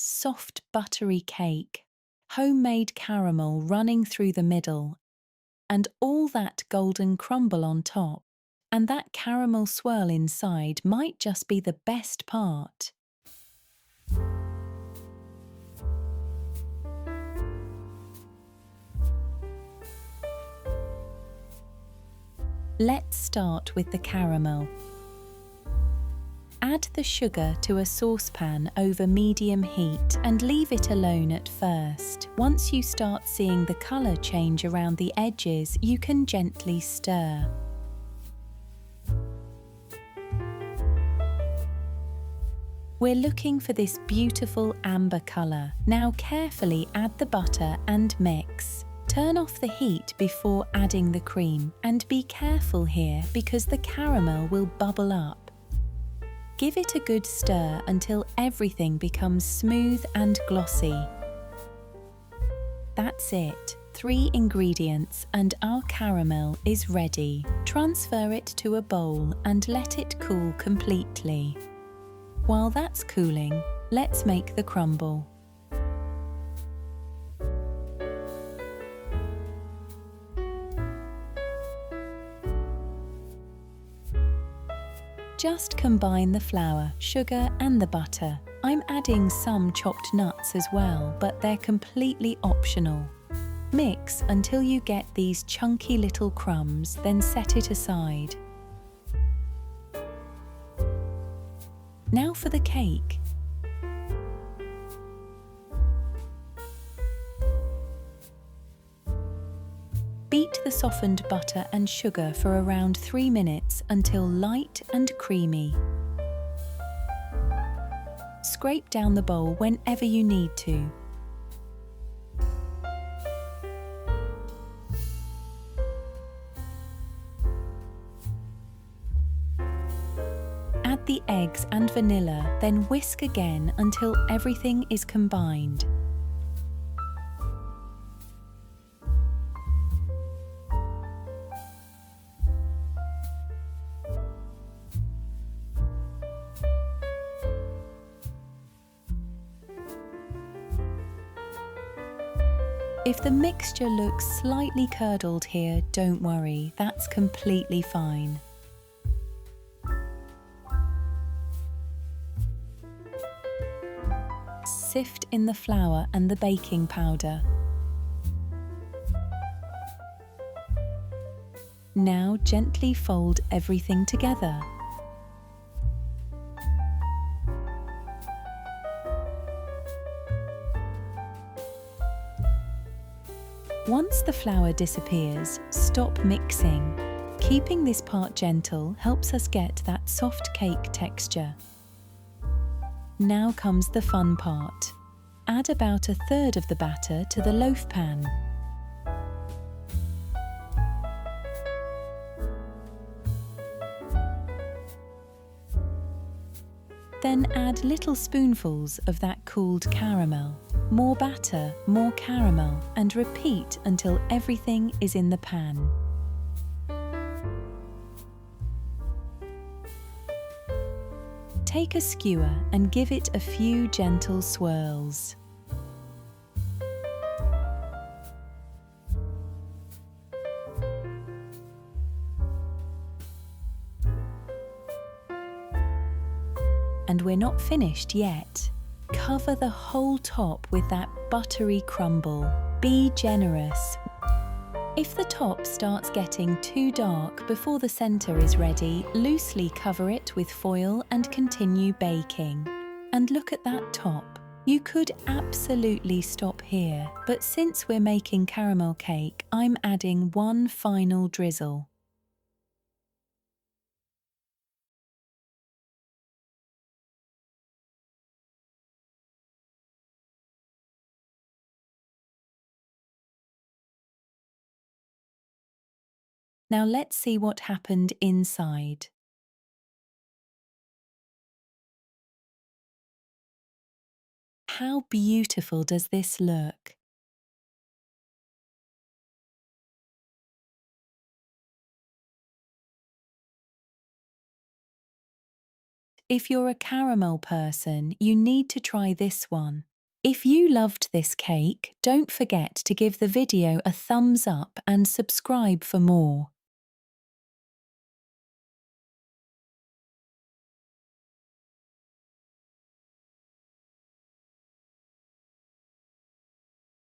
soft buttery cake, homemade caramel running through the middle, and all that golden crumble on top. And that caramel swirl inside might just be the best part. Let's start with the caramel. Add the sugar to a saucepan over medium heat and leave it alone at first. Once you start seeing the colour change around the edges, you can gently stir. We're looking for this beautiful amber colour. Now carefully add the butter and mix. Turn off the heat before adding the cream, and be careful here because the caramel will bubble up. Give it a good stir until everything becomes smooth and glossy. That's it. 3 ingredients and our caramel is ready. Transfer it to a bowl and let it cool completely. While that's cooling, let's make the crumble. Just combine the flour, sugar and the butter. I'm adding some chopped nuts as well, but they're completely optional. Mix until you get these chunky little crumbs, then set it aside. Now for the cake. Beat the softened butter and sugar for around 3 minutes until light and creamy. Scrape down the bowl whenever you need to. Add the eggs and vanilla, then whisk again until everything is combined. If the mixture looks slightly curdled here, don't worry, that's completely fine. Sift in the flour and the baking powder. Now gently fold everything together. Once the flour disappears, stop mixing. Keeping this part gentle helps us get that soft cake texture. Now comes the fun part. Add about 1/3 of the batter to the loaf pan. Then add little spoonfuls of that cooled caramel. More batter, more caramel, and repeat until everything is in the pan. Take a skewer and give it a few gentle swirls. And we're not finished yet. Cover the whole top with that buttery crumble. Be generous. If the top starts getting too dark before the center is ready, loosely cover it with foil and continue baking. And look at that top. You could absolutely stop here, but since we're making caramel cake, I'm adding one final drizzle. Now let's see what happened inside. How beautiful does this look? If you're a caramel person, you need to try this one. If you loved this cake, don't forget to give the video a thumbs up and subscribe for more.